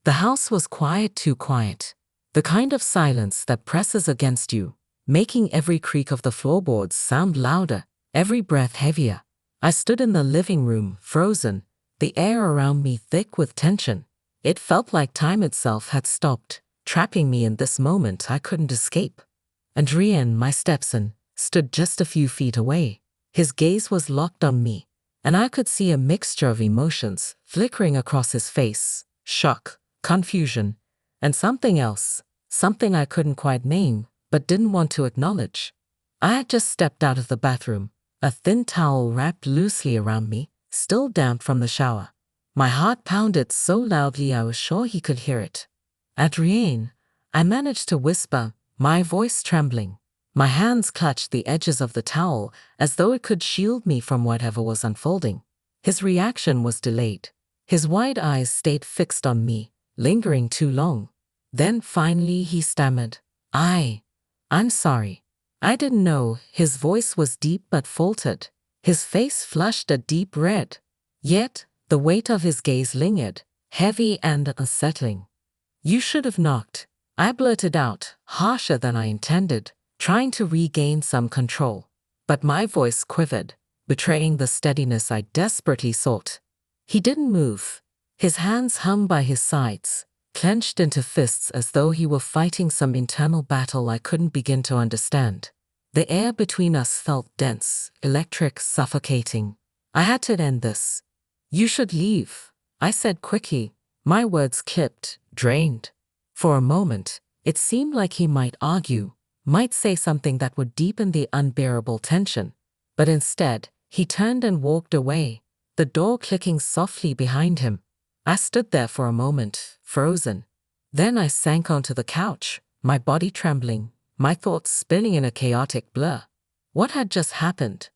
The house was quiet, too quiet. The kind of silence that presses against you, making every creak of the floorboards sound louder, every breath heavier. I stood in the living room, frozen, the air around me thick with tension. It felt like time itself had stopped, trapping me in this moment I couldn't escape. Adrien, my stepson, stood just a few feet away. His gaze was locked on me, and I could see a mixture of emotions flickering across his face: shock, confusion, and something else, something I couldn't quite name, but didn't want to acknowledge. I had just stepped out of the bathroom, a thin towel wrapped loosely around me, still damp from the shower. My heart pounded so loudly I was sure he could hear it. "Adrien," I managed to whisper, my voice trembling. My hands clutched the edges of the towel as though it could shield me from whatever was unfolding. His reaction was delayed. His wide eyes stayed fixed on me, lingering too long. Then finally he stammered, I'm sorry. I didn't know." His voice was deep but faltered. His face flushed a deep red. Yet, the weight of his gaze lingered, heavy and unsettling. "You should have knocked," I blurted out, harsher than I intended, trying to regain some control. But my voice quivered, betraying the steadiness I desperately sought. He didn't move. His hands hung by his sides, clenched into fists as though he were fighting some internal battle I couldn't begin to understand. The air between us felt dense, electric, suffocating. I had to end this. "You should leave," I said quickly, my words clipped, drained. For a moment, it seemed like he might argue, might say something that would deepen the unbearable tension. But instead, he turned and walked away, the door clicking softly behind him. I stood there for a moment, frozen. Then I sank onto the couch, my body trembling, my thoughts spinning in a chaotic blur. What had just happened?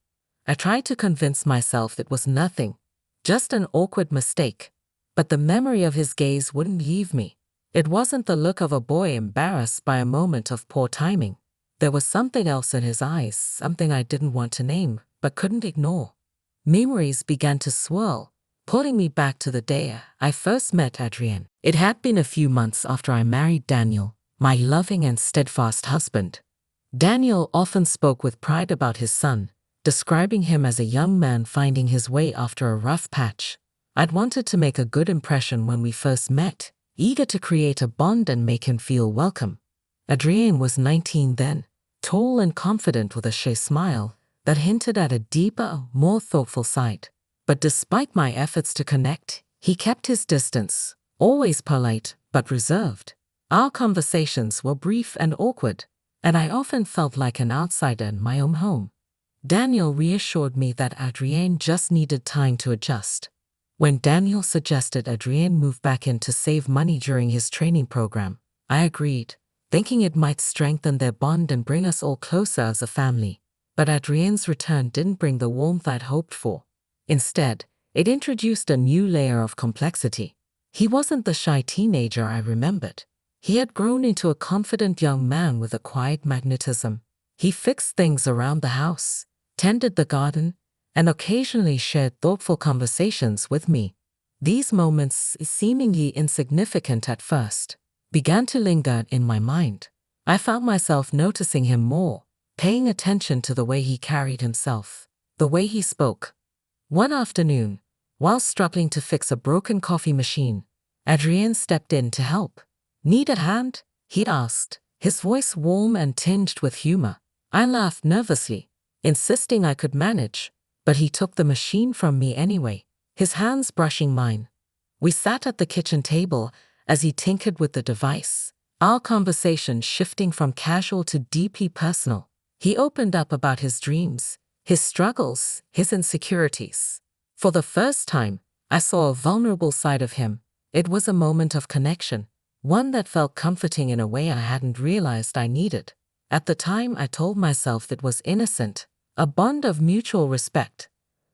I tried to convince myself it was nothing, just an awkward mistake. But the memory of his gaze wouldn't leave me. It wasn't the look of a boy embarrassed by a moment of poor timing. There was something else in his eyes, something I didn't want to name, but couldn't ignore. Memories began to swirl, pulling me back to the day I first met Adrien. It had been a few months after I married Daniel, my loving and steadfast husband. Daniel often spoke with pride about his son, describing him as a young man finding his way after a rough patch. I'd wanted to make a good impression when we first met, eager to create a bond and make him feel welcome. Adrien was 19 then, tall and confident with a shy smile that hinted at a deeper, more thoughtful side. But despite my efforts to connect, he kept his distance, always polite but reserved. Our conversations were brief and awkward, and I often felt like an outsider in my own home. Daniel reassured me that Adrien just needed time to adjust. When Daniel suggested Adrien move back in to save money during his training program, I agreed, thinking it might strengthen their bond and bring us all closer as a family. But Adrien's return didn't bring the warmth I'd hoped for. Instead, it introduced a new layer of complexity. He wasn't the shy teenager I remembered. He had grown into a confident young man with a quiet magnetism. He fixed things around the house, tended the garden, and occasionally shared thoughtful conversations with me. These moments, seemingly insignificant at first, began to linger in my mind. I found myself noticing him more, paying attention to the way he carried himself, the way he spoke. One afternoon, while struggling to fix a broken coffee machine, Adrien stepped in to help. "Need a hand?" he asked, his voice warm and tinged with humor. I laughed nervously, insisting I could manage, but he took the machine from me anyway, his hands brushing mine. We sat at the kitchen table as he tinkered with the device, our conversation shifting from casual to deeply personal. He opened up about his dreams, his struggles, his insecurities. For the first time, I saw a vulnerable side of him. It was a moment of connection, one that felt comforting in a way I hadn't realized I needed. At the time, I told myself it was innocent, a bond of mutual respect.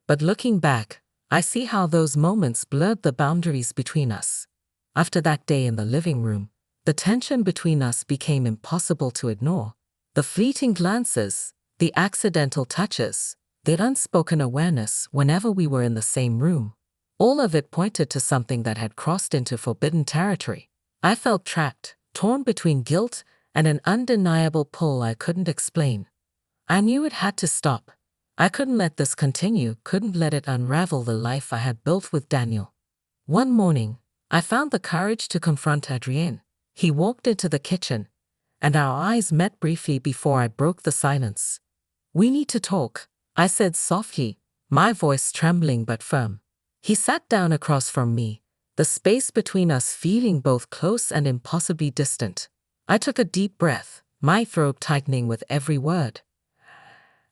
But looking back, I see how those moments blurred the boundaries between us. After that day in the living room, the tension between us became impossible to ignore. The fleeting glances, the accidental touches, the unspoken awareness whenever we were in the same room. All of it pointed to something that had crossed into forbidden territory. I felt trapped, torn between guilt and an undeniable pull I couldn't explain. I knew it had to stop. I couldn't let this continue, couldn't let it unravel the life I had built with Daniel. One morning, I found the courage to confront Adrien. He walked into the kitchen, and our eyes met briefly before I broke the silence. "We need to talk," I said softly, my voice trembling but firm. He sat down across from me, the space between us feeling both close and impossibly distant. I took a deep breath, my throat tightening with every word.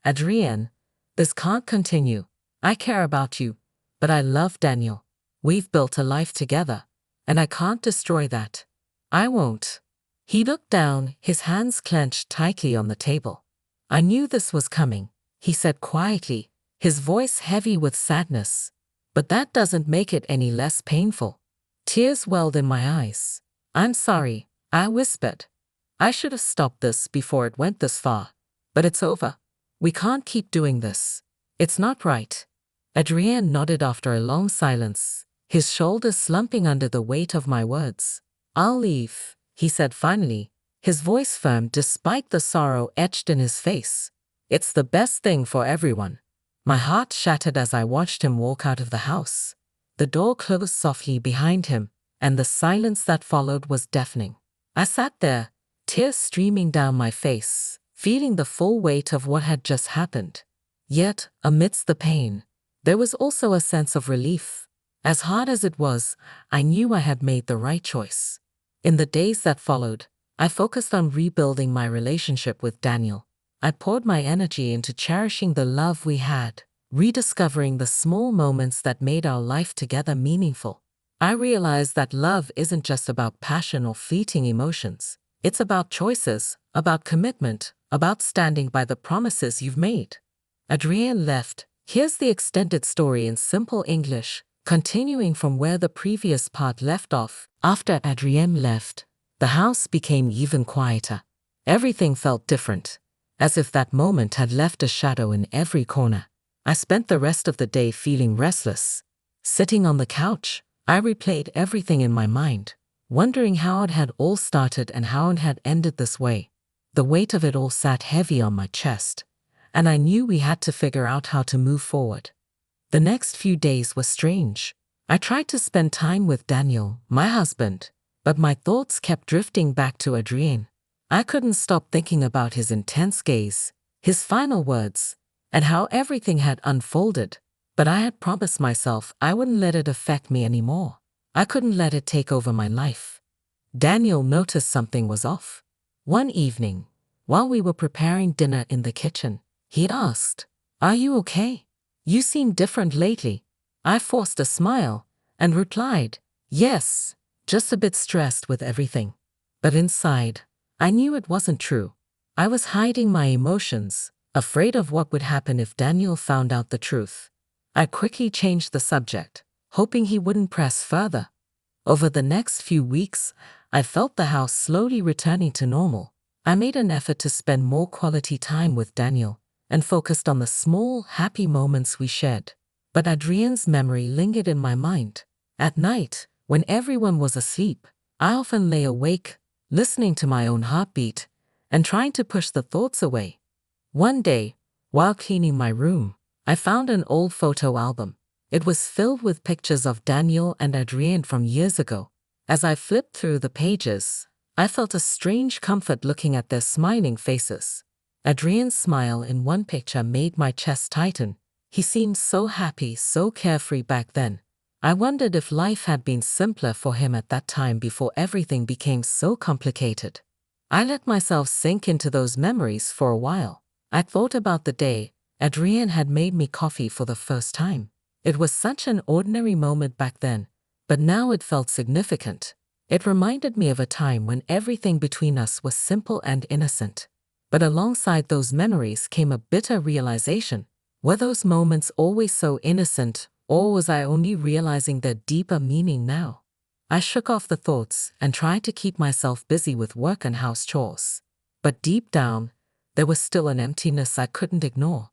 "Adrien, this can't continue. I care about you, but I love Daniel. We've built a life together, and I can't destroy that. I won't." He looked down, his hands clenched tightly on the table. "I knew this was coming," he said quietly, his voice heavy with sadness. "But that doesn't make it any less painful." Tears welled in my eyes. "I'm sorry," I whispered. "I should have stopped this before it went this far. But it's over. We can't keep doing this. It's not right." Adrien nodded after a long silence, his shoulders slumping under the weight of my words. "I'll leave," he said finally, his voice firm despite the sorrow etched in his face. "It's the best thing for everyone." My heart shattered as I watched him walk out of the house. The door closed softly behind him, and the silence that followed was deafening. I sat there, tears streaming down my face, feeling the full weight of what had just happened. Yet, amidst the pain, there was also a sense of relief. As hard as it was, I knew I had made the right choice. In the days that followed, I focused on rebuilding my relationship with Daniel. I poured my energy into cherishing the love we had, rediscovering the small moments that made our life together meaningful. I realized that love isn't just about passion or fleeting emotions. It's about choices, about commitment, about standing by the promises you've made. Adrien left. Here's the extended story in simple English, continuing from where the previous part left off. After Adrien left, the house became even quieter. Everything felt different, as if that moment had left a shadow in every corner. I spent the rest of the day feeling restless. Sitting on the couch, I replayed everything in my mind, wondering how it had all started and how it had ended this way. The weight of it all sat heavy on my chest, and I knew we had to figure out how to move forward. The next few days were strange. I tried to spend time with Daniel, my husband, but my thoughts kept drifting back to Adrien. I couldn't stop thinking about his intense gaze, his final words, and how everything had unfolded. But I had promised myself I wouldn't let it affect me anymore. I couldn't let it take over my life. Daniel noticed something was off. One evening, while we were preparing dinner in the kitchen, he asked, "Are you okay? You seem different lately." I forced a smile and replied, "Yes, just a bit stressed with everything." But inside, I knew it wasn't true. I was hiding my emotions, afraid of what would happen if Daniel found out the truth. I quickly changed the subject, hoping he wouldn't press further. Over the next few weeks, I felt the house slowly returning to normal. I made an effort to spend more quality time with Daniel and focused on the small, happy moments we shared. But Adrien's memory lingered in my mind. At night, when everyone was asleep, I often lay awake, listening to my own heartbeat and trying to push the thoughts away. One day, while cleaning my room, I found an old photo album. It was filled with pictures of Daniel and Adrien from years ago. As I flipped through the pages, I felt a strange comfort looking at their smiling faces. Adrien's smile in one picture made my chest tighten. He seemed so happy, so carefree back then. I wondered if life had been simpler for him at that time before everything became so complicated. I let myself sink into those memories for a while. I thought about the day Adrien had made me coffee for the first time. It was such an ordinary moment back then, but now it felt significant. It reminded me of a time when everything between us was simple and innocent. But alongside those memories came a bitter realization. Were those moments always so innocent, or was I only realizing their deeper meaning now? I shook off the thoughts and tried to keep myself busy with work and house chores. But deep down, there was still an emptiness I couldn't ignore.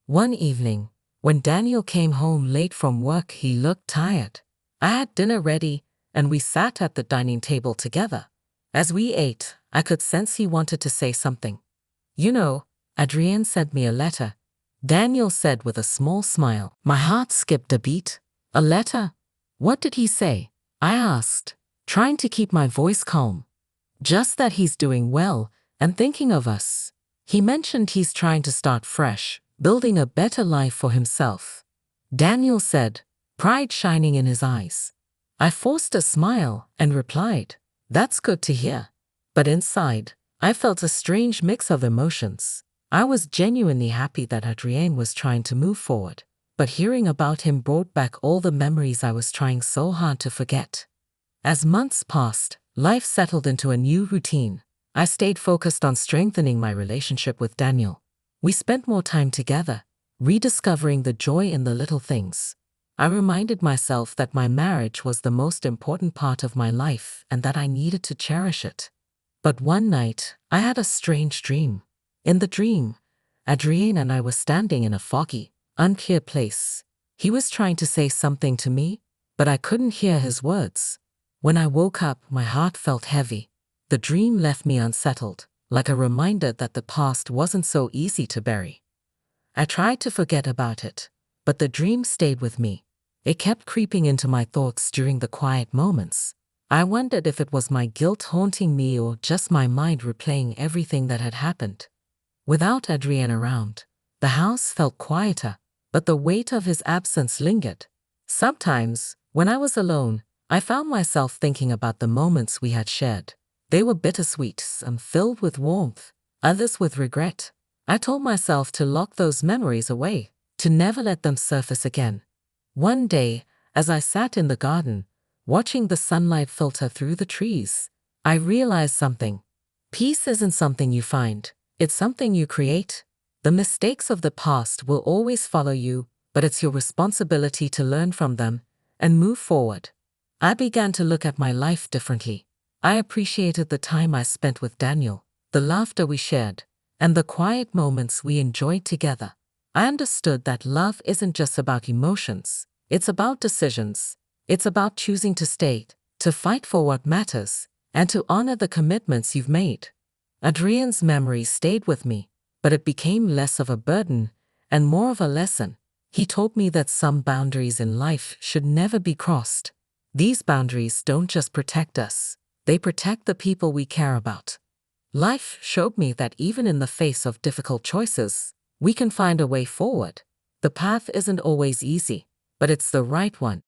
One evening, When Daniel came home late from work, he looked tired. I had dinner ready, and we sat at the dining table together. As we ate, I could sense he wanted to say something. "You know, Adrien sent me a letter," Daniel said with a small smile. My heart skipped a beat. "A letter? What did he say?" I asked, trying to keep my voice calm. "Just that he's doing well and thinking of us. He mentioned he's trying to start fresh, building a better life for himself," Daniel said, pride shining in his eyes. I forced a smile and replied, "That's good to hear." But inside, I felt a strange mix of emotions. I was genuinely happy that Adrien was trying to move forward, but hearing about him brought back all the memories I was trying so hard to forget. As months passed, life settled into a new routine. I stayed focused on strengthening my relationship with Daniel. We spent more time together, rediscovering the joy in the little things. I reminded myself that my marriage was the most important part of my life and that I needed to cherish it. But one night, I had a strange dream. In the dream, Adrien and I were standing in a foggy, unclear place. He was trying to say something to me, but I couldn't hear his words. When I woke up, my heart felt heavy. The dream left me unsettled, like a reminder that the past wasn't so easy to bury. I tried to forget about it, but the dream stayed with me. It kept creeping into my thoughts during the quiet moments. I wondered if it was my guilt haunting me or just my mind replaying everything that had happened. Without Adrien around, the house felt quieter, but the weight of his absence lingered. Sometimes, when I was alone, I found myself thinking about the moments we had shared. They were bittersweet, some filled with warmth, others with regret. I told myself to lock those memories away, to never let them surface again. One day, as I sat in the garden, watching the sunlight filter through the trees, I realized something. Peace isn't something you find, it's something you create. The mistakes of the past will always follow you, but it's your responsibility to learn from them and move forward. I began to look at my life differently. I appreciated the time I spent with Daniel, the laughter we shared, and the quiet moments we enjoyed together. I understood that love isn't just about emotions, it's about decisions. It's about choosing to stay, to fight for what matters, and to honor the commitments you've made. Adrien's memory stayed with me, but it became less of a burden and more of a lesson. He taught me that some boundaries in life should never be crossed. These boundaries don't just protect us, they protect the people we care about. Life showed me that even in the face of difficult choices, we can find a way forward. The path isn't always easy, but it's the right one.